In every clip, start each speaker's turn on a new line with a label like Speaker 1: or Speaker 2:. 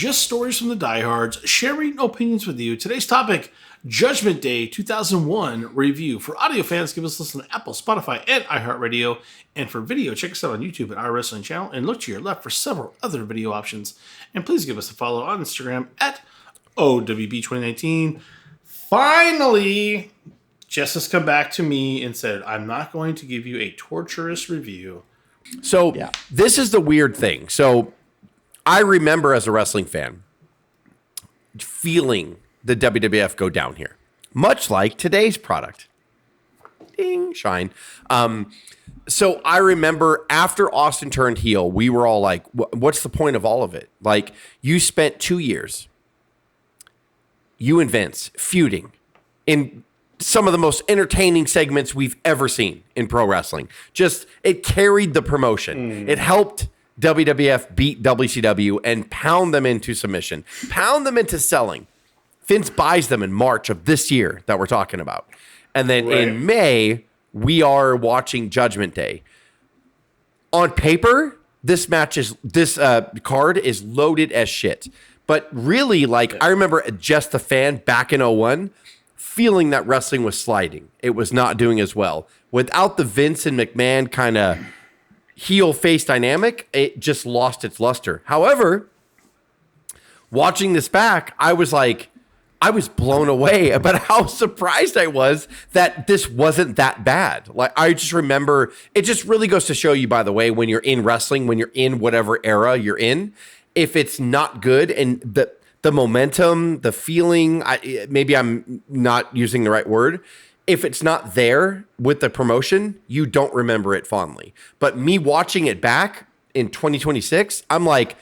Speaker 1: just stories from the diehards, sharing opinions with you. Today's topic, Judgment Day 2001 review. For audio fans, give us a listen to Apple, Spotify, and iHeartRadio. And for video, check us out on YouTube at our wrestling channel and look to your left for several other video options. And please give us a follow on Instagram at O.W.P 2019. Finally, Jess has come back to me and said, I'm not going to give you a torturous review.
Speaker 2: So This is the weird thing. So I remember as a wrestling fan feeling the WWF go down here, much like today's product. Ding, shine. So I remember after Austin turned heel, we were all like, what's the point of all of it? Like, you spent 2 years, you and Vince, feuding in some of the most entertaining segments we've ever seen in pro wrestling. Just, it carried the promotion. It helped WWF beat WCW and pound them into submission, pound them into selling. Vince buys them in March of this year that we're talking about. And then in May, we are watching Judgment Day. On paper, this card is loaded as shit. But really, I remember just a fan back in 01 feeling that wrestling was sliding. It was not doing as well. Without the Vince and McMahon kind of heel face dynamic, it just lost its luster. However, watching this back, I was blown away about how surprised I was that this wasn't that bad. I just remember, it just really goes to show you, by the way, when you're in wrestling, when you're in whatever era you're in, if it's not good and the momentum, the feeling, maybe I'm not using the right word. If it's not there with the promotion, you don't remember it fondly. But me watching it back in 2026, I'm like,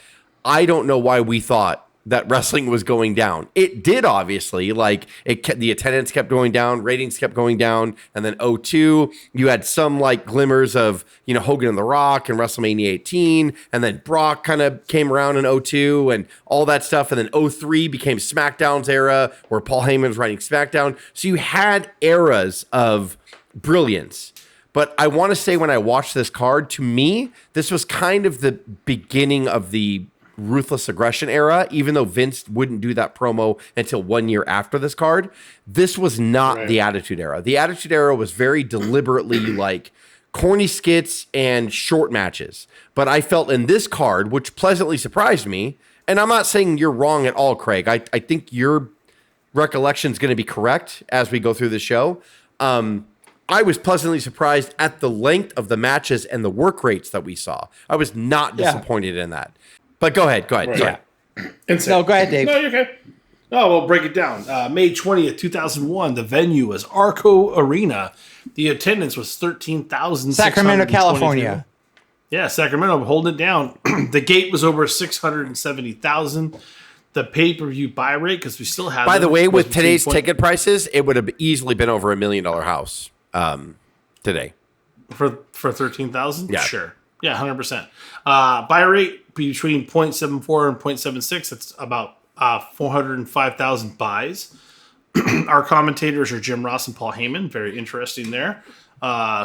Speaker 2: I don't know why we thought that wrestling was going down. It did, obviously. The attendance kept going down, ratings kept going down, and then 02, you had some glimmers of Hogan and The Rock and WrestleMania 18, and then Brock kind of came around in 02 and all that stuff, and then 03 became SmackDown's era where Paul Heyman was writing SmackDown. So you had eras of brilliance. But I want to say, when I watched this card, to me, this was kind of the beginning of the Ruthless Aggression era, even though Vince wouldn't do that promo until 1 year after this card. This was not the Attitude Era. The Attitude Era was very deliberately corny skits and short matches. But I felt in this card, which pleasantly surprised me, and I'm not saying you're wrong at all, Craig. I think your recollection is going to be correct as we go through the show. I was pleasantly surprised at the length of the matches and the work rates that we saw. I was not disappointed in that. But go ahead.
Speaker 1: Right.
Speaker 2: Sorry.
Speaker 3: No, go ahead, Dave.
Speaker 1: No, you're okay. No, we'll break it down. May 20th, 2001, the venue was Arco Arena. The attendance was 13,000.
Speaker 3: Sacramento, California.
Speaker 1: Yeah, Sacramento holding it down. The gate was over 670,000. The pay-per-view buy rate, because we still have...
Speaker 2: By the way, with today's ticket prices, it would have easily been over $1 million house today.
Speaker 1: For 13,000?
Speaker 2: Yeah.
Speaker 1: Sure. Yeah, 100%. Buy rate between 0.74 and 0.76. That's about 405,000 buys. Our commentators are Jim Ross and Paul Heyman. Very interesting there.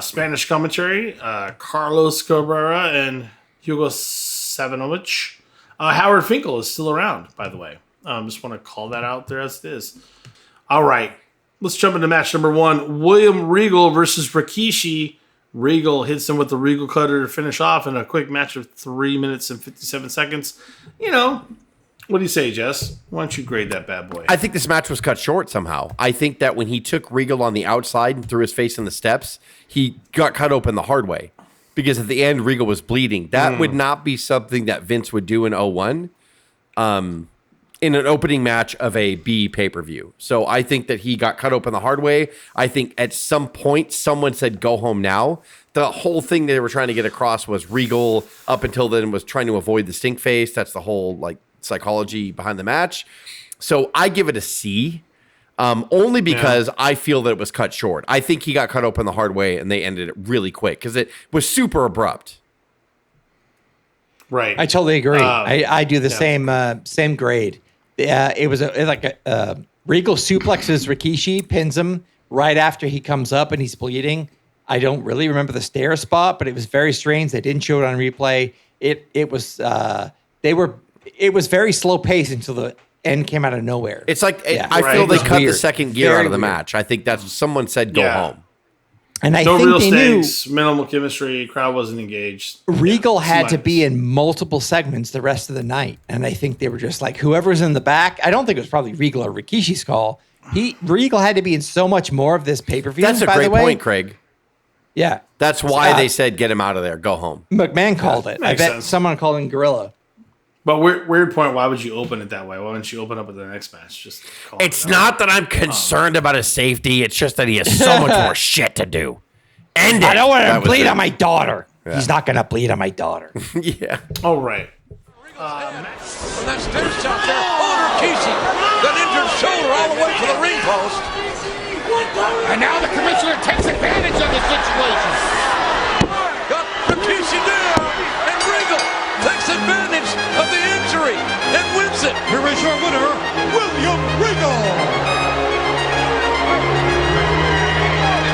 Speaker 1: Spanish commentary, Carlos Cabrera and Hugo Savinovich. Howard Finkel is still around, by the way. Just want to call that out there as it is. All right. Let's jump into match number 1. William Regal versus Rikishi. Regal hits him with the Regal cutter to finish off in a quick match of 3 minutes and 57 seconds. What do you say, Jess? Why don't you grade that bad boy?
Speaker 2: I think this match was cut short somehow. I think that when he took Regal on the outside and threw his face in the steps, he got cut open the hard way. Because at the end, Regal was bleeding. That would not be something that Vince would do in 01 in an opening match of a B pay-per-view. So I think that he got cut open the hard way. I think at some point, someone said, go home now. The whole thing they were trying to get across was Regal, up until then, was trying to avoid the stink face. That's the whole psychology behind the match. So I give it a C. Only because I feel that it was cut short. I think he got cut open the hard way and they ended it really quick because it was super abrupt.
Speaker 1: Right.
Speaker 3: I totally agree. I do the same grade. It was a Regal suplexes Rikishi, pins him right after he comes up and he's bleeding. I don't really remember the stair spot, but it was very strange. They didn't show it on replay. It was they were it was very slow paced until the end came out of nowhere.
Speaker 2: It's like
Speaker 3: Yeah.
Speaker 2: I feel they
Speaker 1: Right.
Speaker 2: cut the
Speaker 3: Weird.
Speaker 2: second gear
Speaker 3: Very
Speaker 2: out of the
Speaker 3: weird.
Speaker 2: match. I think that's someone said go
Speaker 1: Yeah.
Speaker 2: home.
Speaker 3: And I
Speaker 1: No
Speaker 3: think
Speaker 1: real
Speaker 3: they knew
Speaker 1: stakes, minimal chemistry, crowd wasn't engaged.
Speaker 3: Regal had to
Speaker 1: C-minus.
Speaker 3: be in multiple segments the rest of the night. And I think they were just like, whoever's in the back, I don't think it was probably Regal or Rikishi's call. Regal had to be in so much more of this pay-per-view.
Speaker 2: That's a
Speaker 3: by
Speaker 2: great
Speaker 3: the way.
Speaker 2: point, Craig.
Speaker 3: Yeah.
Speaker 2: That's why they said get him out of there. Go home.
Speaker 3: McMahon called it. I
Speaker 1: makes
Speaker 3: bet
Speaker 1: sense.
Speaker 3: someone called him Gorilla.
Speaker 1: But weird point. Why would you open it that way? Why wouldn't you open up with the next match? Just call
Speaker 2: It's
Speaker 1: it out.
Speaker 2: not that I'm concerned about his safety. It's just that he has so much more shit to do. End it.
Speaker 3: I don't want
Speaker 2: That
Speaker 3: to
Speaker 2: was
Speaker 3: bleed
Speaker 2: it.
Speaker 3: on my daughter. He's not going to bleed on my daughter.
Speaker 2: Yeah.
Speaker 1: All right.
Speaker 4: From that stair shot there, over Rikishi. That injured shoulder all the way to the ring post.
Speaker 5: And now the commissioner takes advantage of the situation.
Speaker 4: Got Rikishi down, and Regal takes advantage of the injury and wins it.
Speaker 5: Here is your winner, William Regal.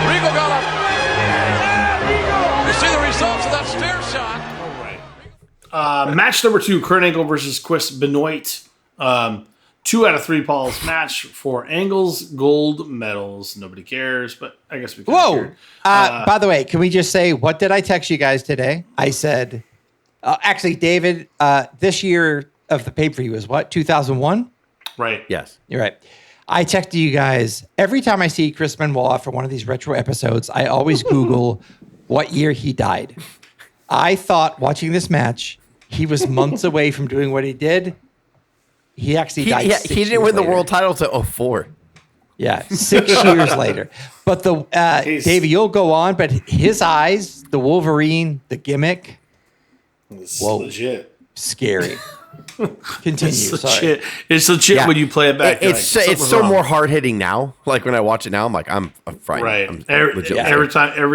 Speaker 4: Regal got up. You see the results of that stair shot.
Speaker 1: Match number 2, Kurt Angle versus Chris Benoit. 2 out of 3 Paul's match for Angle's gold medals. Nobody cares, but I guess we can.
Speaker 3: Whoa. By the way, can we just say, what did I text you guys today? I said, actually, David, this year of the pay-per-view is what? 2001?
Speaker 1: Right.
Speaker 2: Yes.
Speaker 3: You're right. I texted you guys, every time I see Chris Benoit for one of these retro episodes, I always Google what year he died. I thought watching this match, he was months away from doing what he did. He actually died.
Speaker 2: He
Speaker 3: 6
Speaker 2: didn't
Speaker 3: years
Speaker 2: win the
Speaker 3: later.
Speaker 2: world title to 04.
Speaker 3: Yeah, 6 years later. But Davey, you'll go on, but his eyes, the Wolverine, the gimmick,
Speaker 1: It's
Speaker 3: Whoa.
Speaker 1: legit.
Speaker 3: scary. Continue.
Speaker 1: It's
Speaker 3: Sorry.
Speaker 1: legit. It's legit
Speaker 2: Yeah.
Speaker 1: when you play it back. you're
Speaker 2: It's
Speaker 1: like,
Speaker 2: it's so
Speaker 1: something's wrong.
Speaker 2: more hard hitting now. Like when I watch it now, I'm like I'm frightened.
Speaker 1: Right.
Speaker 2: I'm
Speaker 1: Every,
Speaker 2: legit
Speaker 1: every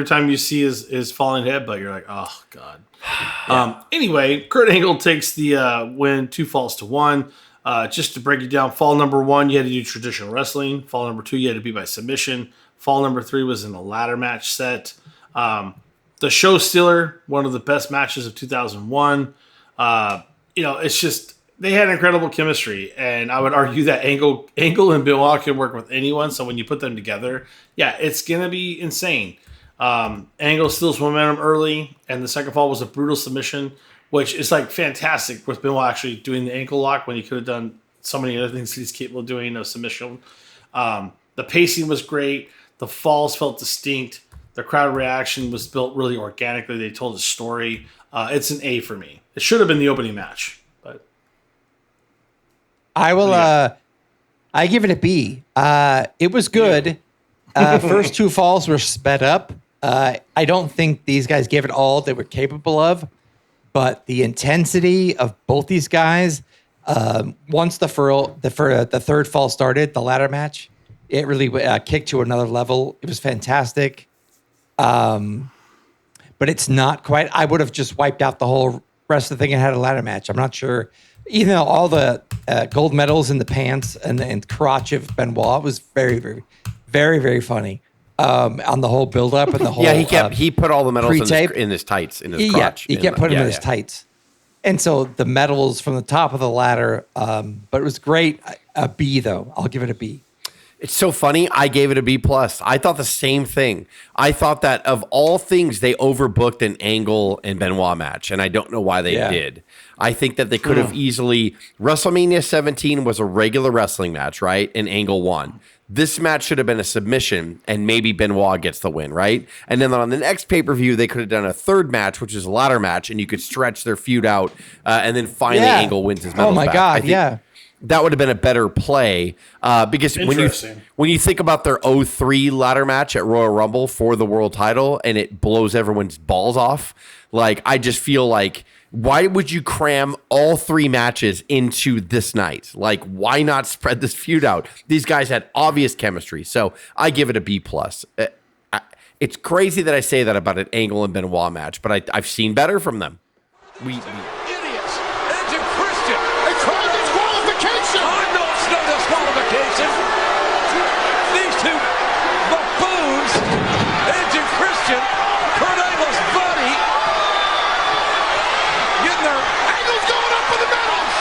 Speaker 1: time you see his falling head, but you're like, oh god. Anyway, Kurt Angle takes the win, 2 falls to 1. Just to break it down, fall number 1, you had to do traditional wrestling. Fall number 2, you had to be by submission. Fall number 3 was in a ladder match set. The Show Stealer, one of the best matches of 2001. It's just they had incredible chemistry, and I would argue that Angle and Benoit can work with anyone. So when you put them together, yeah, it's gonna be insane. Angle steals momentum early, and the second fall was a brutal submission, which is like fantastic with Benoit actually doing the ankle lock when he could have done so many other things he's capable of doing, no submission. The pacing was great. The falls felt distinct. The crowd reaction was built really organically. They told a story. It's an A for me. It should have been the opening match, but
Speaker 3: I will. I give it a B. It was good. First 2 falls were sped up. I don't think these guys gave it all they were capable of, but the intensity of both these guys. Once the third fall started, the ladder match, it really kicked to another level. It was fantastic. But it's not quite. I would have just wiped out the whole rest of the thing and had a ladder match. I'm not sure. Even though all the gold medals in the pants and crotch of Benoit was very, very, very, very funny on the whole build up and the whole.
Speaker 2: Yeah, he put all the medals
Speaker 3: pre-tape.
Speaker 2: in his tights, in his crotch.
Speaker 3: He kept putting them in his tights. And so the medals from the top of the ladder, but it was great. A B though. I'll give it a B.
Speaker 2: It's so funny. I gave it a B plus. I thought the same thing. I thought that of all things, they overbooked an Angle and Benoit match, and I don't know why they did. I think that they could have easily. WrestleMania 17 was a regular wrestling match, right? And Angle won. This match should have been a submission, and maybe Benoit gets the win, right? And then on the next pay-per-view, they could have done a third match, which is a ladder match, and you could stretch their feud out, and then finally Angle wins his medals
Speaker 3: Oh my
Speaker 2: back.
Speaker 3: God!
Speaker 2: I think
Speaker 3: Yeah.
Speaker 2: that would have been a better play because
Speaker 1: Interesting.
Speaker 2: when you think about their 03 ladder match at Royal Rumble for the world title and it blows everyone's balls off, like I just feel like why would you cram all 3 matches into this night? Like why not spread this feud out? These guys had obvious chemistry, so I give it a B plus. It's crazy that I say that about an Angle and Benoit match, but I've seen better from them.
Speaker 4: Idiots. Edge and Christian.
Speaker 5: It's called disqualification.
Speaker 4: I know it's no disqualification. These 2 buffoons, Edge and Christian, Kurt Angle's buddy, getting their
Speaker 5: Angle's going up for the medals.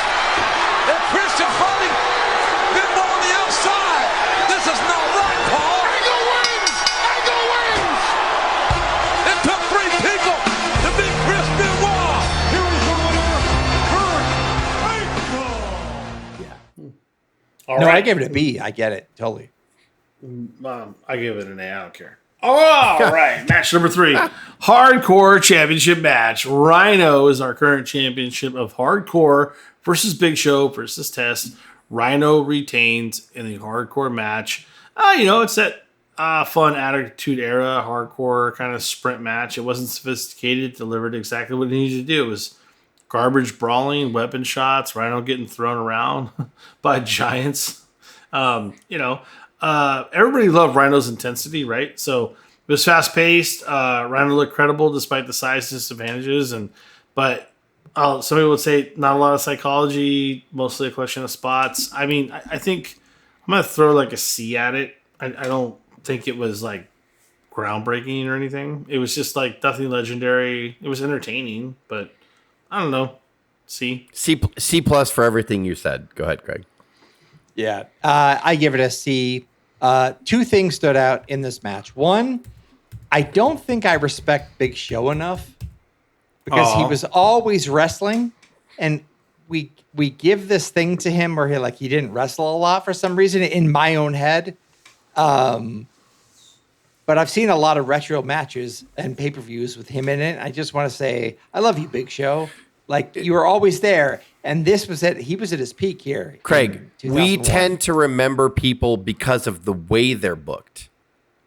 Speaker 1: All
Speaker 3: No,
Speaker 1: right.
Speaker 3: I gave it a B. I get it. Totally.
Speaker 1: I give it an A. I don't care. All right. Match number 3. Hardcore championship match. Rhino is our current championship of hardcore versus Big Show versus Test. Rhino retains in the hardcore match. It's that fun Attitude Era hardcore kind of sprint match. It wasn't sophisticated. It delivered exactly what it needed to do. It was garbage brawling, weapon shots, Rhino getting thrown around by giants. Everybody loved Rhino's intensity, right? So it was fast paced. Rhino looked credible despite the size disadvantages, but some people would say not a lot of psychology, mostly a question of spots. I mean, I think I'm gonna throw like a C at it. I don't think it was like groundbreaking or anything. It was just like nothing legendary. It was entertaining, but I don't know. C
Speaker 2: plus for everything you said. Go ahead, Craig.
Speaker 3: Yeah. I give it a C. 2 things stood out in this match. One, I don't think I respect Big Show enough because he was always wrestling, and we give this thing to him where he didn't wrestle a lot for some reason in my own head. But I've seen a lot of retro matches and pay-per-views with him in it. I just want to say, I love you, Big Show. Like, you were always there, and this was he was at his peak here.
Speaker 2: Craig, we tend to remember people because of the way they're booked.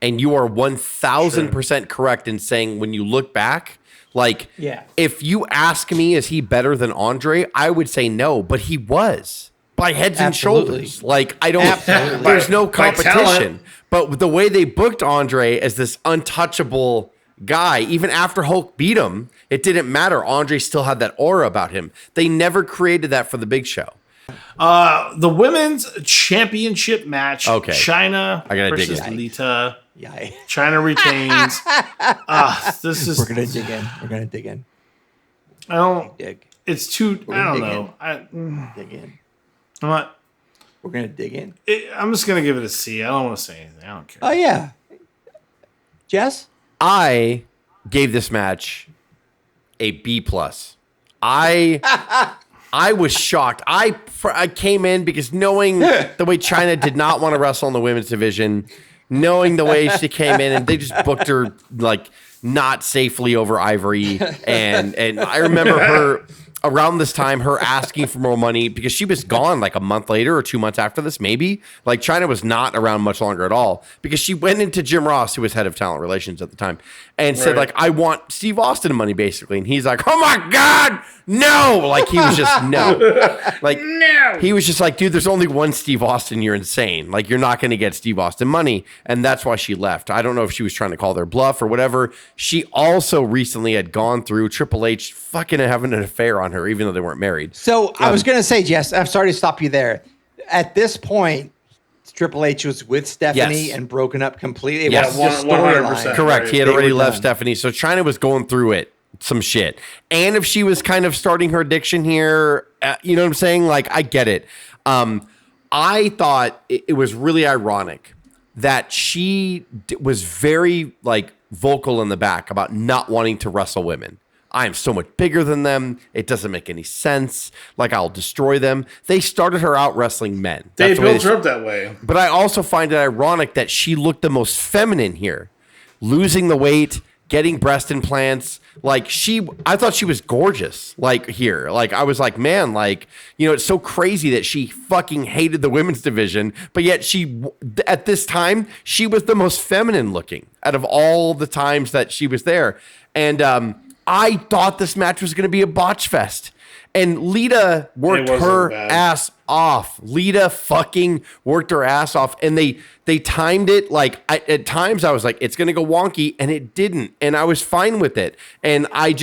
Speaker 2: And you are 1,000% correct in saying when you look back, if you ask me, is he better than Andre? I would say no, but he was by heads and shoulders. I don't, there's no competition. But the way they booked Andre as this untouchable guy, even after Hulk beat him, it didn't matter. Andre still had that aura about him. They never created that for the Big Show.
Speaker 1: The women's championship match.
Speaker 2: Okay.
Speaker 1: China versus Lita.
Speaker 3: Yeah.
Speaker 1: China retains.
Speaker 3: We're gonna dig in. We're gonna dig in.
Speaker 1: I don't
Speaker 3: dig.
Speaker 1: It's too. I don't know.
Speaker 3: Dig in.
Speaker 1: I'm not.
Speaker 3: We're gonna dig in.
Speaker 1: I'm just gonna give it a C. I don't want to say anything. I don't care.
Speaker 3: Oh yeah. Jess?
Speaker 2: I gave this match a B plus. I was shocked. I came in because knowing the way China did not want to wrestle in the women's division, knowing the way she came in, and they just booked her not safely over Ivory, and I remember her around this time, her asking for more money because she was gone a month later or 2 months after this, maybe. China was not around much longer at all because she went into Jim Ross, who was head of talent relations at the time, and said, I want Steve Austin money, basically. And he's like, oh my God, no! He was just, no. No! He was just dude, there's only one Steve Austin. You're insane. You're not going to get Steve Austin money. And that's why she left. I don't know if she was trying to call their bluff or whatever. She also recently had gone through Triple H fucking having an affair on her, even though they weren't married.
Speaker 3: So I was going to say, Jess, I'm sorry to stop you there. At this point, Triple H was with Stephanie and broken up completely. It was just
Speaker 1: 100%.
Speaker 2: Correct. He had already left Stephanie. So China was going through some shit. And if she was kind of starting her addiction here, you know what I'm saying? I get it. I thought it was really ironic that she was very vocal in the back about not wanting to wrestle women. I am so much bigger than them. It doesn't make any sense. I'll destroy them. They started her out wrestling men.
Speaker 1: They built her up that way.
Speaker 2: But I also find it ironic that she looked the most feminine here. Losing the weight, getting breast implants. I thought she was gorgeous, here. I was man, it's so crazy that she fucking hated the women's division, but yet at this time, she was the most feminine looking out of all the times that she was there. And, I thought this match was going to be a botch fest. And Lita worked her ass off. Lita fucking worked her ass off. And they timed it at times I was it's going to go wonky, and it didn't. And I was fine with it. And I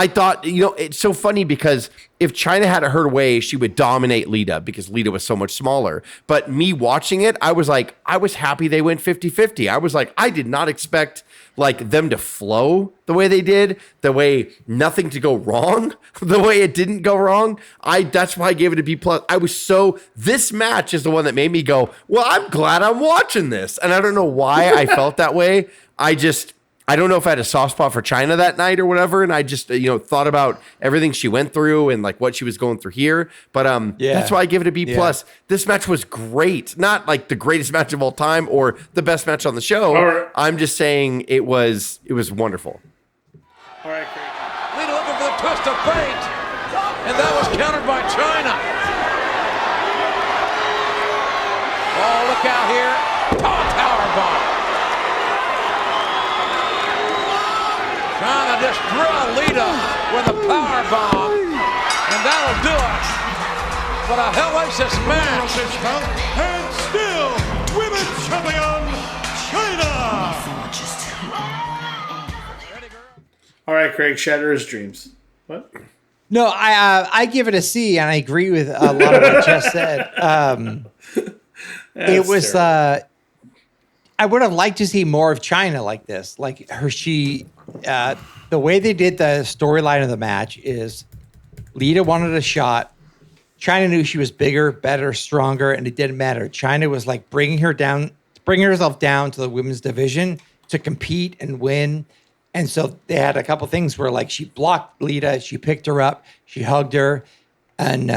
Speaker 2: thought, it's so funny because if China had her way, she would dominate Lita because Lita was so much smaller. But me watching it, I was happy they went 50-50. I was I did not expect them to flow the way they did, the way nothing to go wrong, the way it didn't go wrong. That's why I gave it a B plus. This match is the one that made me go, well, I'm glad I'm watching this. And I don't know why I felt that way. I don't know if I had a soft spot for China that night or whatever, and I just thought about everything she went through and like what she was going through here. But that's why I give it a B plus. This match was great, not like the greatest match of all time or the best match on the show.
Speaker 1: Right.
Speaker 2: I'm just saying it was wonderful.
Speaker 1: All right, great.
Speaker 4: Lita looking for the twist of fate, and that was countered by China. Oh, look out here! Power bomb. Trying to just drill Lita with a power bomb, and that'll do it. But a hellacious match.
Speaker 6: And still, women's champion, China.
Speaker 1: All right, Craig, shatter his dreams. What?
Speaker 3: No, I give it a C, and I agree with a lot of what Jess said. It was. I would have liked to see more of China like this. Like the way they did the storyline of the match is Lita wanted a shot. China knew she was bigger, better, stronger, and it didn't matter. China was like bringing herself down to the women's division to compete and win. And so they had a couple things where like she blocked Lita, she picked her up, she hugged her, and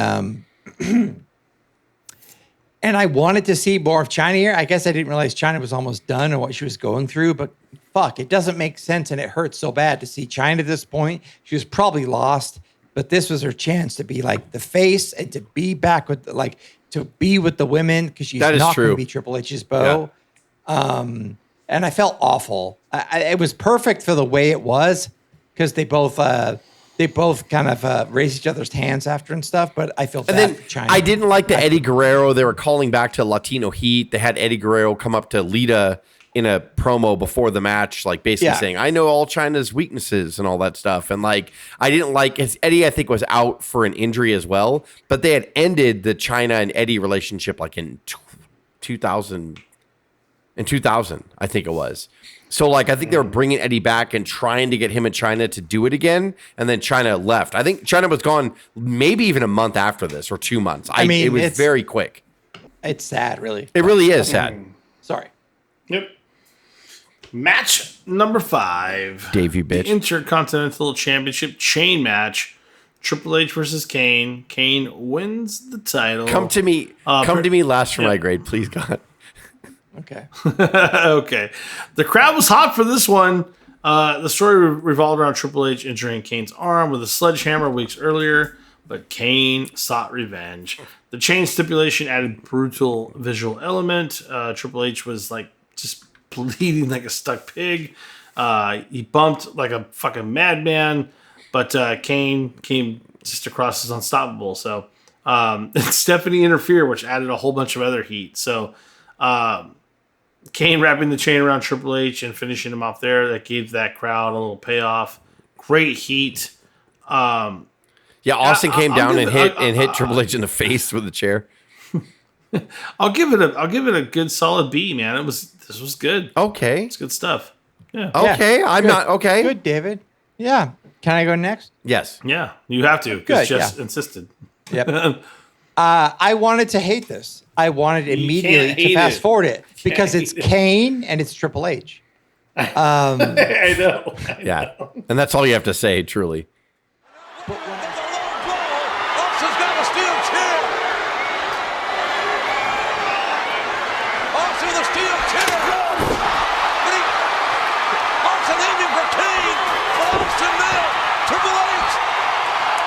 Speaker 3: and I wanted to see more of China here. I guess I didn't realize China was almost done or what she was going through, but fuck, it doesn't make sense, and it hurts so bad to see China at this point. She was probably lost, but this was her chance to be like the face and to be back with to be with the women because she's not going to be Triple H's beau. Yeah. And I felt awful. It was perfect for the way it was because they both kind of raised each other's hands after and stuff. But I feel bad for China.
Speaker 2: I didn't like the Eddie Guerrero. They were calling back to Latino Heat. They had Eddie Guerrero come up to Lita in a promo before the match, like basically saying, "I know all China's weaknesses" and all that stuff. And like, I didn't like Eddie. I think was out for an injury as well. But they had ended the China and Eddie relationship like in 2000. In 2000, I think it was. So, like, I think they were bringing Eddie back and trying to get him and China to do it again. And then China left. I think China was gone maybe even a month after this or 2 months. I mean, it was very quick.
Speaker 3: It's sad, really.
Speaker 2: It really is sad.
Speaker 3: Sorry.
Speaker 1: Yep. Match number 5.
Speaker 2: Dave, you bitch.
Speaker 1: The Intercontinental Championship chain match. Triple H versus Kane. Kane wins the title.
Speaker 2: Come to me last for my grade, please, God.
Speaker 3: Okay.
Speaker 1: Okay. The crowd was hot for this one. The story revolved around Triple H injuring Kane's arm with a sledgehammer weeks earlier, but Kane sought revenge. The chain stipulation added brutal visual element. Triple H was like just bleeding like a stuck pig. He bumped like a fucking madman, but Kane came just across as unstoppable. So Stephanie interfered, which added a whole bunch of other heat. So Kane wrapping the chain around Triple H and finishing him off there. That gave that crowd a little payoff. Great heat.
Speaker 2: Austin came down and hit Triple H in the face with a chair.
Speaker 1: I'll give it a good solid B, man. This was good.
Speaker 2: Okay.
Speaker 1: It's good stuff. Yeah.
Speaker 2: Okay.
Speaker 3: Yeah,
Speaker 2: I'm not okay.
Speaker 3: Good, David. Yeah. Can I go next?
Speaker 2: Yes.
Speaker 1: Yeah. You have to because Jess insisted.
Speaker 3: Yep. I wanted to hate this. I wanted immediately to fast forward it because it's Kane and it's Triple H.
Speaker 1: I know.
Speaker 2: Yeah. And that's all you have to say, truly.
Speaker 4: Austin's got a steel chair. Austin with a steel chair. Austin aiming for Kane. Austin there. Triple H.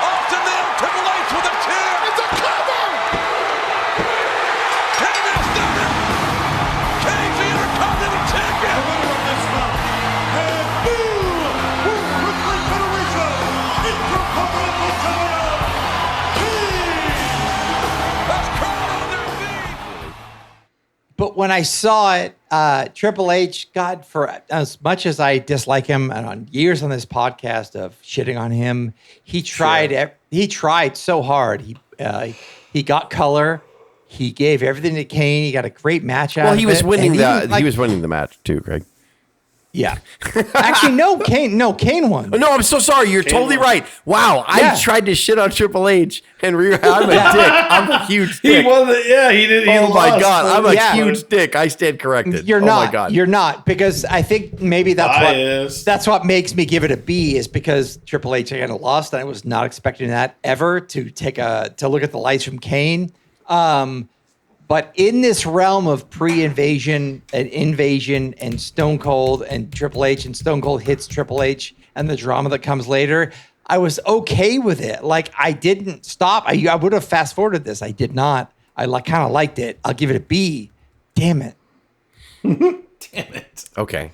Speaker 4: Austin there. Triple H with a chair.
Speaker 5: It's a cover!
Speaker 4: Kane is done it. Kane's the Intercontinental Champion.
Speaker 3: But when I saw it, Triple H, God, for as much as I dislike him, and on years on this podcast of shitting on him, he tried. He tried so hard. He got color. He gave everything to Kane. He got a great match out.
Speaker 2: Well, he was
Speaker 3: of it.
Speaker 2: winning
Speaker 3: And
Speaker 2: he was winning the match too, Greg.
Speaker 3: Yeah. Actually, no, Kane won.
Speaker 2: No, I'm so sorry. You're totally right. Wow,
Speaker 3: Yeah.
Speaker 2: I tried to shit on Triple H and I'm a dick. I'm a huge dick.
Speaker 1: He won he did. He
Speaker 2: Oh my
Speaker 1: lost,
Speaker 2: God,
Speaker 1: but-
Speaker 2: I'm a
Speaker 3: Yeah.
Speaker 2: huge dick. I stand corrected.
Speaker 3: You're
Speaker 2: Oh
Speaker 3: not.
Speaker 2: my God.
Speaker 3: You're not, because I think maybe
Speaker 1: Bias.
Speaker 3: that's what makes me give it a B, is because Triple H kind of lost, and I was not expecting that ever to look at the lights from Kane. But in this realm of pre-invasion and invasion and Stone Cold and Triple H and Stone Cold hits Triple H and the drama that comes later, I was okay with it. Like, I didn't stop. I would have fast forwarded this. I did not. I kind of liked it. I'll give it a B. Damn it.
Speaker 1: Damn it.
Speaker 2: Okay.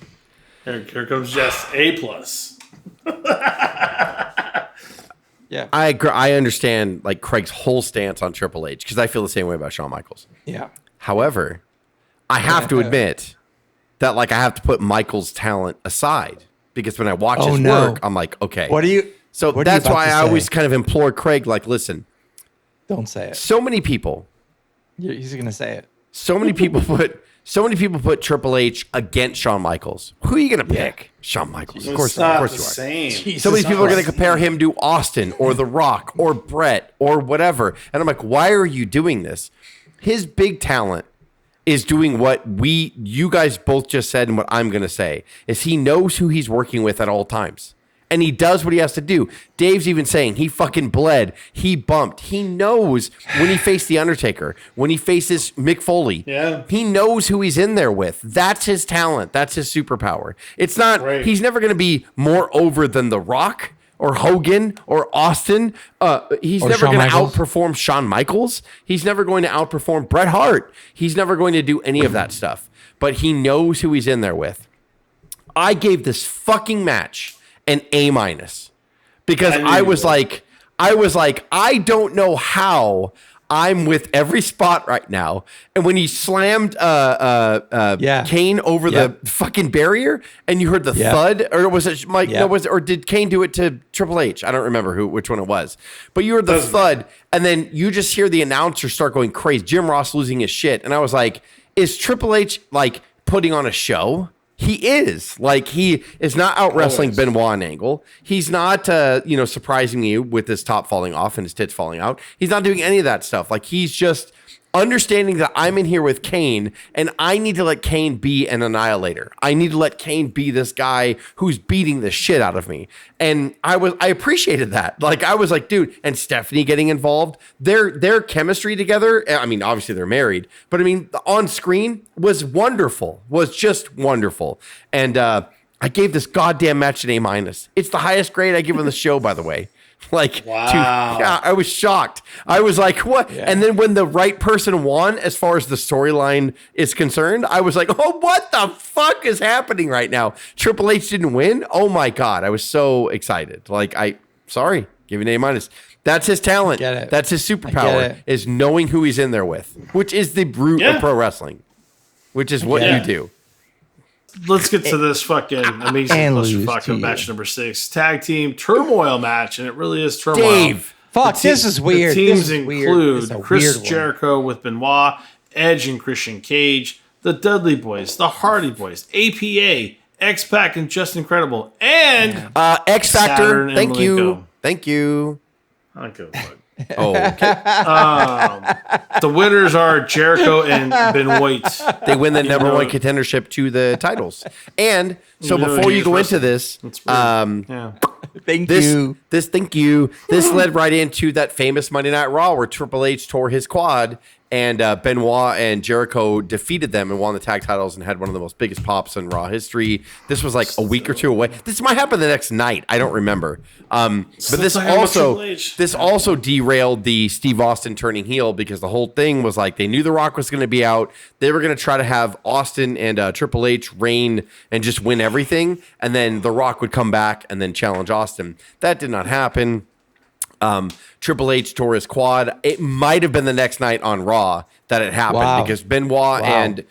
Speaker 1: Here comes Jess. A+.
Speaker 3: Yeah.
Speaker 2: I understand like Craig's whole stance on Triple H because I feel the same way about Shawn Michaels.
Speaker 3: Yeah.
Speaker 2: However, I have to admit that like I have to put Michaels' talent aside because when I watch his work, I'm like, okay.
Speaker 3: What are you?
Speaker 2: So
Speaker 3: what are you
Speaker 2: that's
Speaker 3: about
Speaker 2: why
Speaker 3: to
Speaker 2: I
Speaker 3: say?
Speaker 2: always kind of implore Craig, like, listen,
Speaker 3: Don't say it.
Speaker 2: so many people
Speaker 3: He's going to say it.
Speaker 2: So many people put Triple H against Shawn Michaels. Who are you going to pick? Shawn Michaels. Of course,
Speaker 1: It's not
Speaker 2: of course
Speaker 1: the
Speaker 2: you are.
Speaker 1: same.
Speaker 3: Jesus
Speaker 2: So many people are going to
Speaker 3: Christ.
Speaker 2: compare him to Austin or The Rock or Brett or whatever. And I'm like, why are you doing this? His big talent is doing what you guys both just said and what I'm going to say is he knows who he's working with at all times. And he does what he has to do. Dave's even saying he fucking bled. He bumped. He knows when he faced The Undertaker, when he faces Mick Foley.
Speaker 1: Yeah.
Speaker 2: He knows who he's in there with. That's his talent. That's his superpower. It's not,
Speaker 1: Right.
Speaker 2: he's never going to be more over than The Rock or Hogan or Austin. He's
Speaker 3: Or
Speaker 2: never
Speaker 3: Shawn
Speaker 2: going to
Speaker 3: Michaels.
Speaker 2: outperform Shawn Michaels. He's never going to outperform Bret Hart. He's never going to do any of that stuff. But he knows who he's in there with. I gave this fucking match an A- because I was like, I don't know how I'm with every spot right now. And when he slammed Kane over the fucking barrier, and you heard the thud, or was it Mike? No, or did Kane do it to Triple H? I don't remember which one it was. But you heard the thud, and then you just hear the announcer start going crazy. Jim Ross losing his shit, and I was like, is Triple H like putting on a show? He is. Like, he is not out wrestling Benoit and Angle. He's not, surprising you with his top falling off and his tits falling out. He's not doing any of that stuff. Like, he's just understanding that I'm in here with Kane, and I need to let Kane be an annihilator. I need to let Kane be this guy who's beating the shit out of me. And I appreciated that. Like, I was like, dude, and Stephanie getting involved, their chemistry together, I mean, obviously they're married, but I mean, on screen was wonderful, was just wonderful. And I gave this goddamn match an A-. It's the highest grade I give on the show, by the way. Like,
Speaker 1: wow.
Speaker 2: I was shocked. I was like, what? Yeah. And then when the right person won, as far as the storyline is concerned, I was like, oh, what the fuck is happening right now? Triple H didn't win? Oh my God. I was so excited. Like, give it an A-. That's his talent. That's his superpower, is knowing who he's in there with, which is the root of pro wrestling, which is what you do.
Speaker 1: Let's get to this fucking amazing clusterfuck of match number 6. Tag team turmoil match, and it really is turmoil.
Speaker 2: Dave.
Speaker 3: Fuck, this is weird.
Speaker 1: The teams
Speaker 3: this is
Speaker 1: include
Speaker 3: weird.
Speaker 1: Chris Jericho with Benoit, Edge and Christian Cage, the Dudley Boys, the Hardy Boys, APA, X-Pac and Just Incredible, and
Speaker 2: X Factor.
Speaker 1: Saturn and
Speaker 2: Thank you.
Speaker 1: Malenko.
Speaker 2: Thank you.
Speaker 1: I don't give a fuck.
Speaker 2: Oh, okay.
Speaker 1: The winners are Jericho and Benoit.
Speaker 2: They win the number one contendership to the titles. And so before you go into this,
Speaker 3: Thank you.
Speaker 2: This led right into that famous Monday Night Raw where Triple H tore his quad and Benoit and Jericho defeated them and won the tag titles and had one of the most biggest pops in Raw history. This was like a week or two away. This might happen the next night. I don't remember. But this also derailed the Steve Austin turning heel because the whole thing was like they knew The Rock was going to be out. They were going to try to have Austin and Triple H reign and just win everything. And then The Rock would come back and then challenge Austin. That did not happen. Triple H tore his quad. It might have been the next night on Raw that it happened because Benoit and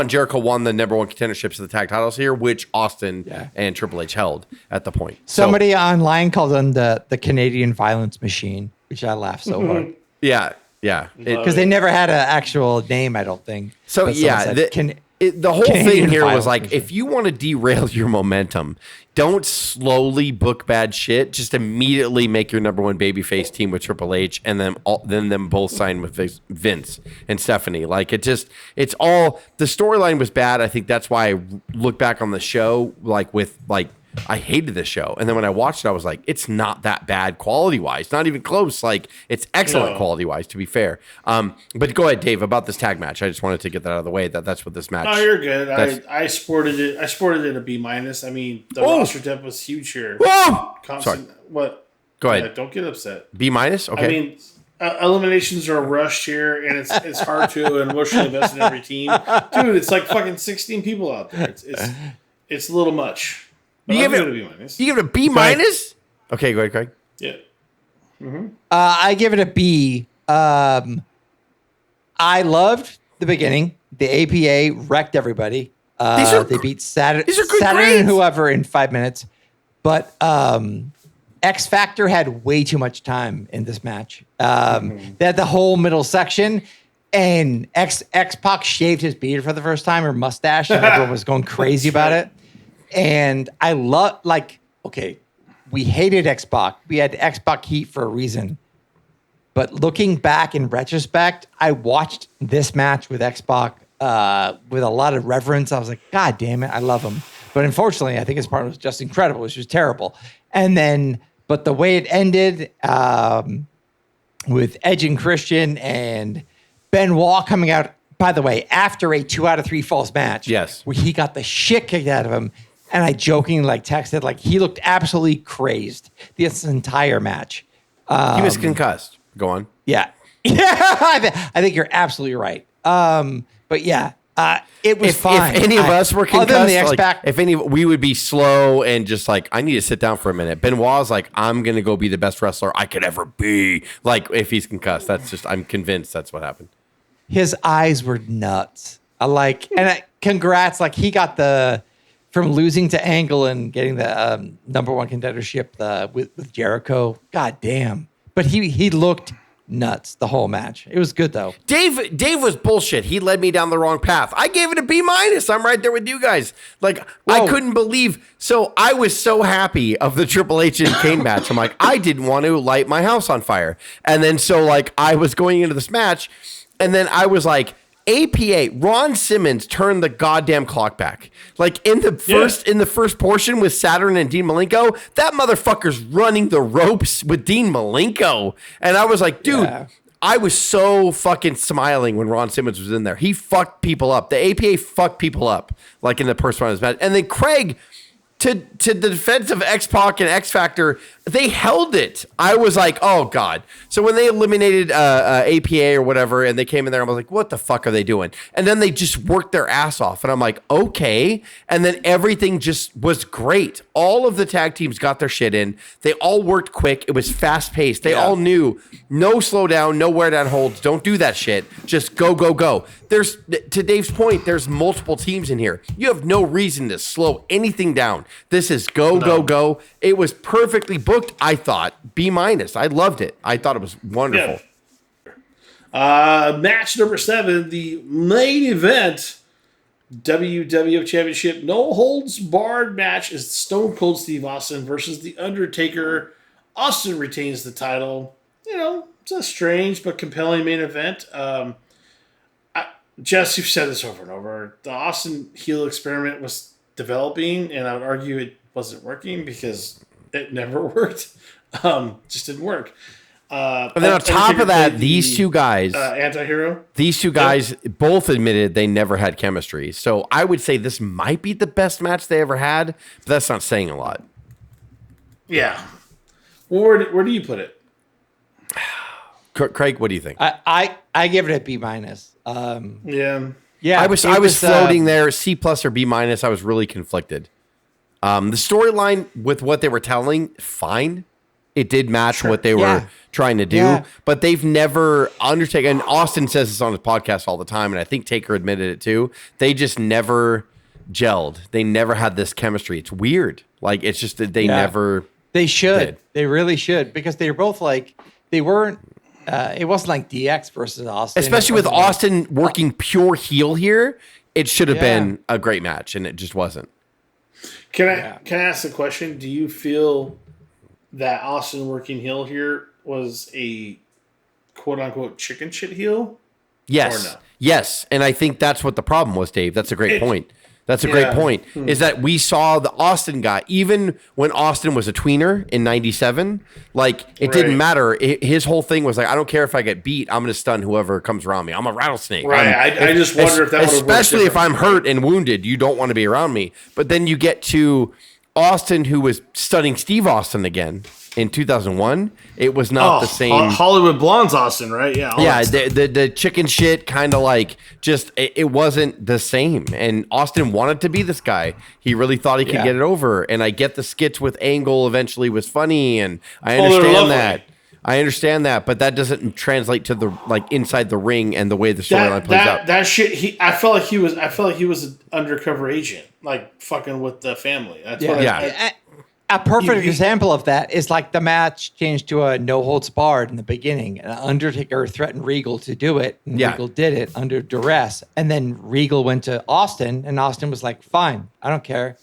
Speaker 2: Jericho won the number one contenderships of the tag titles here, which Austin and Triple H held at the point.
Speaker 3: Somebody online called them the Canadian violence machine, which I laughed so hard.
Speaker 2: Yeah.
Speaker 3: Because they never had an actual name, I don't think.
Speaker 2: So the whole
Speaker 3: Canadian
Speaker 2: thing here was
Speaker 3: violence
Speaker 2: like,
Speaker 3: machine.
Speaker 2: if you want to derail your momentum, don't slowly book bad shit. Just immediately make your number one babyface team with Triple H, and then them both sign with Vince and Stephanie. Like it's all the storyline was bad. I think that's why I look back on the show I hated this show. And then when I watched it, I was like, it's not that bad quality-wise. Not even close. Like, it's excellent quality-wise, to be fair. But go ahead, Dave, about this tag match. I just wanted to get that out of the way. That's what this match...
Speaker 1: No, you're good. I sported it. I sported it a B-. I mean, the roster depth was huge here.
Speaker 2: Whoa!
Speaker 1: Constant,
Speaker 2: Sorry.
Speaker 1: What?
Speaker 2: Go ahead.
Speaker 1: Yeah, don't get upset.
Speaker 2: B-? Okay.
Speaker 1: I mean, eliminations are rushed here, and it's hard to emotionally invest in every team. Dude, it's like fucking 16 people out there. It's a little much.
Speaker 2: You give it a B-? Okay, go ahead, Craig.
Speaker 1: Yeah.
Speaker 3: I give it a B. I loved the beginning. The APA wrecked everybody. They beat Saturn and whoever in 5 minutes. But X Factor had way too much time in this match. They had the whole middle section, and X-Pac shaved his beard for the first time, or mustache, and everyone was going crazy about it. And I love, we hated X-Pac. We had X-Pac heat for a reason. But looking back in retrospect, I watched this match with X-Pac with a lot of reverence. I was like, God damn it, I love him. But unfortunately, I think his part was just incredible. It was just terrible. And then, but the way it ended with Edge and Christian and Benoit coming out, by the way, after a 2 out of 3 falls match.
Speaker 2: Yes.
Speaker 3: Where he got the shit kicked out of him. And I jokingly texted, he looked absolutely crazed this entire match.
Speaker 2: He was concussed. Go on.
Speaker 3: Yeah. I think you're absolutely right. But yeah, it was fine.
Speaker 2: If any of us were concussed,
Speaker 3: other than the
Speaker 2: we would be slow and just I need to sit down for a minute. Benoit's I'm going to go be the best wrestler I could ever be. If he's concussed, I'm convinced that's what happened.
Speaker 3: His eyes were nuts. Congrats. He got from losing to Angle and getting the number one contendership with Jericho. God damn. But he looked nuts the whole match. It was good though.
Speaker 2: Dave was bullshit. He led me down the wrong path. I gave it a B-. I'm right there with you guys. I couldn't believe. So I was so happy of the Triple H and Kane match. I'm like, I didn't want to light my house on fire. And then I was going into this match, and then I was like, APA, Ron Simmons turned the goddamn clock back. In the first portion with Saturn and Dean Malenko, that motherfucker's running the ropes with Dean Malenko. And I was like, dude, I was so fucking smiling when Ron Simmons was in there. He fucked people up. The APA fucked people up, in the first round of his match. And then Craig, to the defense of X-Pac and X Factor, they held it. I was like, oh God. So when they eliminated APA or whatever, and they came in there, I was like, what the fuck are they doing? And then they just worked their ass off. And I'm like, okay. And then everything just was great. All of the tag teams got their shit in. They all worked quick. It was fast paced. They all knew no slow down, no wear down holds. Don't do that shit. Just go, go, go. To Dave's point, there's multiple teams in here. You have no reason to slow anything down. This is go, go, go. It was perfectly booked, I thought. B-. I loved it. I thought it was wonderful.
Speaker 1: Yeah. Match number 7, the main event, WWF Championship no holds barred match is Stone Cold Steve Austin versus The Undertaker. Austin retains the title. It's a strange but compelling main event. Jess, you've said this over and over. The Austin heel experiment was developing, and I would argue it wasn't working because it never worked. Just didn't work.
Speaker 2: And then on top of that, these two guys,
Speaker 1: anti-hero,
Speaker 2: both admitted they never had chemistry. So I would say this might be the best match they ever had, but that's not saying a lot.
Speaker 1: Yeah. Well, where do you put it?
Speaker 2: Craig, what do you think?
Speaker 3: I give it a B-.
Speaker 1: Yeah.
Speaker 2: I was floating there, C+ or B-. I was really conflicted. The storyline with what they were telling, fine. It did match what they were trying to do, but they've never Undertaker, and Austin says this on his podcast all the time, and I think Taker admitted it too. They just never gelled. They never had this chemistry. It's weird. It's just that they never.
Speaker 3: They should.
Speaker 2: Did.
Speaker 3: They really should, because they were both they weren't. It wasn't like DX versus Austin.
Speaker 2: Especially with Austin working pure heel here. it should have been a great match, and it just wasn't.
Speaker 1: Can I ask a question? Do you feel that Austin working heel here was a quote unquote chicken shit heel?
Speaker 2: Yes.
Speaker 1: Or no?
Speaker 2: Yes. And I think that's what the problem was, Dave. That's a great point. That's a great point. Is that we saw the Austin guy, even when Austin was a tweener in 97, like it didn't matter. His whole thing was like, I don't care if I get beat, I'm going to stun whoever comes around me. I'm a rattlesnake.
Speaker 1: Right. I just wonder if that would have worked.
Speaker 2: Especially if I'm hurt and wounded, you don't want to be around me. But then you get to Austin, who was stunning Steve Austin again in 2001. It was not the same.
Speaker 1: Hollywood Blondes Austin, right? Yeah.
Speaker 2: Yeah, the chicken shit kind of like just it wasn't the same. And Austin wanted to be this guy. He really thought he could get it over. And I get the skits with Angle eventually was funny, and I understand that. I understand that, but that doesn't translate to the like inside the ring and the way the storyline plays out.
Speaker 1: That shit. I felt like he was an undercover agent, like fucking with the family. That's what
Speaker 3: a perfect example of that is like the match changed to a no holds barred in the beginning, and Undertaker threatened Regal to do it, and Regal did it under duress, and then Regal went to Austin, and Austin was like, "Fine, I don't care."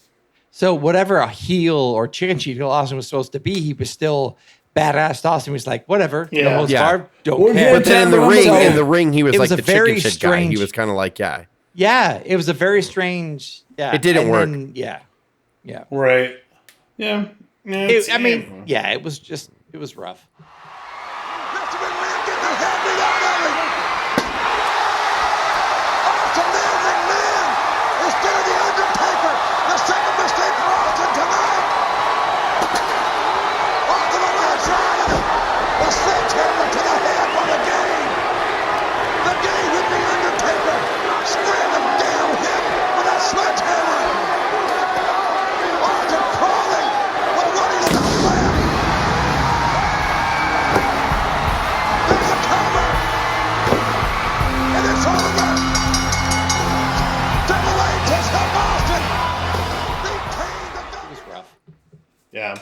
Speaker 3: So whatever a heel or chicken shit heel Austin was supposed to be, he was still badass. Austin was like, "Whatever, no holds barred, don't care."
Speaker 2: But then in the ring, he was like the chicken shit guy. He was kind of like,
Speaker 3: yeah, it was a very strange. Yeah,
Speaker 2: it didn't work.
Speaker 3: Then, yeah,
Speaker 1: right. Yeah.
Speaker 3: It was rough.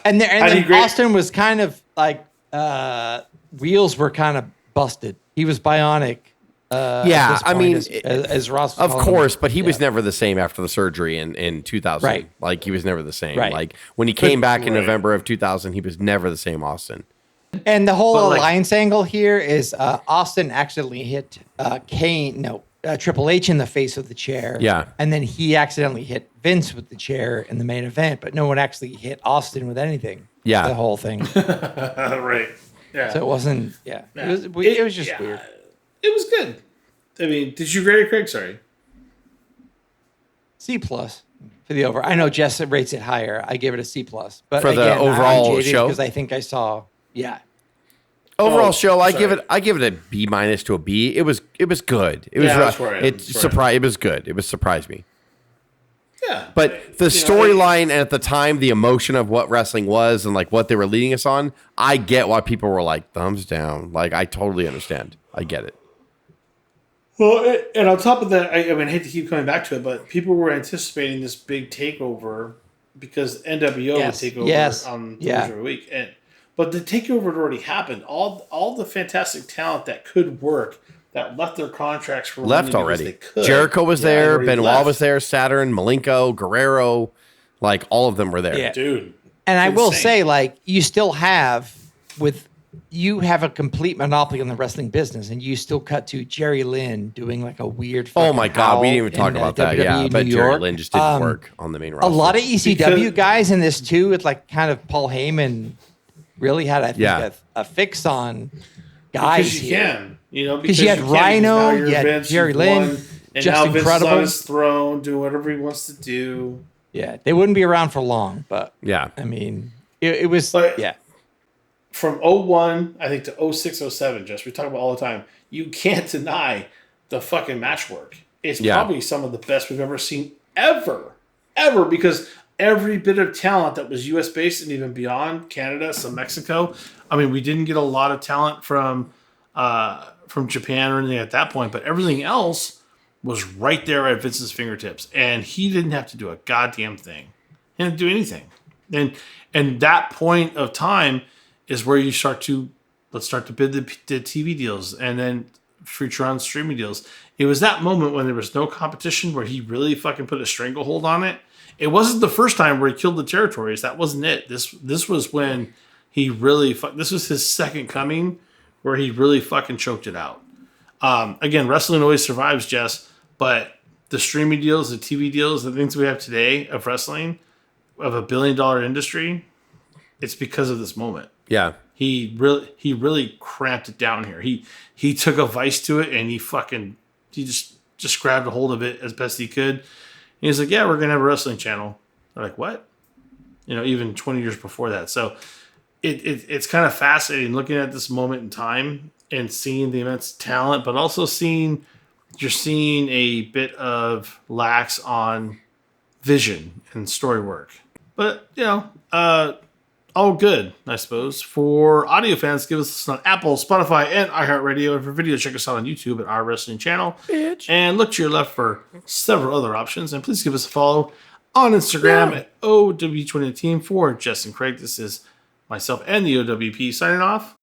Speaker 3: And then Austin was kind of like wheels were kind of busted. He was bionic.
Speaker 2: I mean,
Speaker 3: as Ross,
Speaker 2: of course, but he was never the same after the surgery in 2000.
Speaker 3: Right.
Speaker 2: Like he was never the same.
Speaker 3: Right.
Speaker 2: Like when he came back in November of 2000, he was never the same Austin.
Speaker 3: And the whole alliance angle here is Austin accidentally hit Triple H in the face with the chair.
Speaker 2: Yeah.
Speaker 3: And then he accidentally hit Vince with the chair in the main event, but no one actually hit Austin with anything.
Speaker 2: Yeah.
Speaker 3: The whole thing.
Speaker 1: Right. Yeah.
Speaker 3: So it wasn't, It was just weird.
Speaker 1: It was good. I mean, did you grade it, Craig? Sorry.
Speaker 3: C+ for the over. I know Jess rates it higher. I give it a C+. But
Speaker 2: for the overall show?
Speaker 3: Because I think I saw,
Speaker 2: Overall show, I give it a B- to a B. It was good. It was it was good. It surprised me.
Speaker 1: Yeah.
Speaker 2: But the storyline at the time, the emotion of what wrestling was and like what they were leading us on, I get why people were like thumbs down. Like I totally understand. I get it.
Speaker 1: Well, and on top of that, I mean, I hate to keep coming back to it, but people were anticipating this big takeover because NWO would take over on Thursday every week, but the takeover had already happened. All the fantastic talent that could work that left their contracts for
Speaker 2: left already. Jericho was there, Benoit was there, Saturn, Malenko, Guerrero, like all of them were there.
Speaker 3: Yeah.
Speaker 1: Dude.
Speaker 3: And I will say, like, you still have you have a complete monopoly on the wrestling business, and you still cut to Jerry Lynn doing like a weird.
Speaker 2: Oh my God, we didn't even talk about that.
Speaker 3: WWE
Speaker 2: but
Speaker 3: New
Speaker 2: Jerry
Speaker 3: York.
Speaker 2: Lynn just didn't work on the main roster.
Speaker 3: A lot of ECW guys in this too. It's like kind of Paul Heyman really had a fix on guys.
Speaker 1: Because you can,
Speaker 3: because you had Rhino, you had Jerry Lynn,
Speaker 1: and
Speaker 3: just
Speaker 1: now Vince
Speaker 3: incredible.
Speaker 1: is on his throne, doing whatever he wants to do.
Speaker 3: Yeah, they wouldn't be around for long, but I mean, it was
Speaker 1: From 01, I think, to 06, 07, Jess, we talk about all the time. You can't deny the fucking match work. It's probably some of the best we've ever seen ever, because every bit of talent that was U.S. based and even beyond Canada, some Mexico. I mean, we didn't get a lot of talent from Japan or anything at that point, but everything else was right there at Vince's fingertips, and he didn't have to do a goddamn thing. He didn't do anything. And that point of time is where you start to bid the TV deals, and then future on streaming deals. It was that moment when there was no competition where he really fucking put a stranglehold on it. It wasn't the first time where he killed the territories. That wasn't it. This was when he really this was his second coming where he really fucking choked it out. Again, wrestling always survives, Jess, but the streaming deals, the TV deals, the things we have today of wrestling, of $1 billion industry, it's because of this moment.
Speaker 2: Yeah.
Speaker 1: He really cramped it down here. He took a vice to it and he just grabbed a hold of it as best he could. And he's like, yeah, we're gonna have a wrestling channel. They're like, what? Even 20 years before that. So it's kind of fascinating looking at this moment in time and seeing the immense talent, but also you're seeing a bit of lax on vision and story work. But all good, I suppose. For audio fans, give us on Apple, Spotify, and iHeartRadio. And for video, check us out on YouTube at Our Wrestling Channel. Bitch. And look to your left for several other options. And please give us a follow on Instagram at OW20 Team. For Jess and Craig, this is myself and the O.W.P signing off.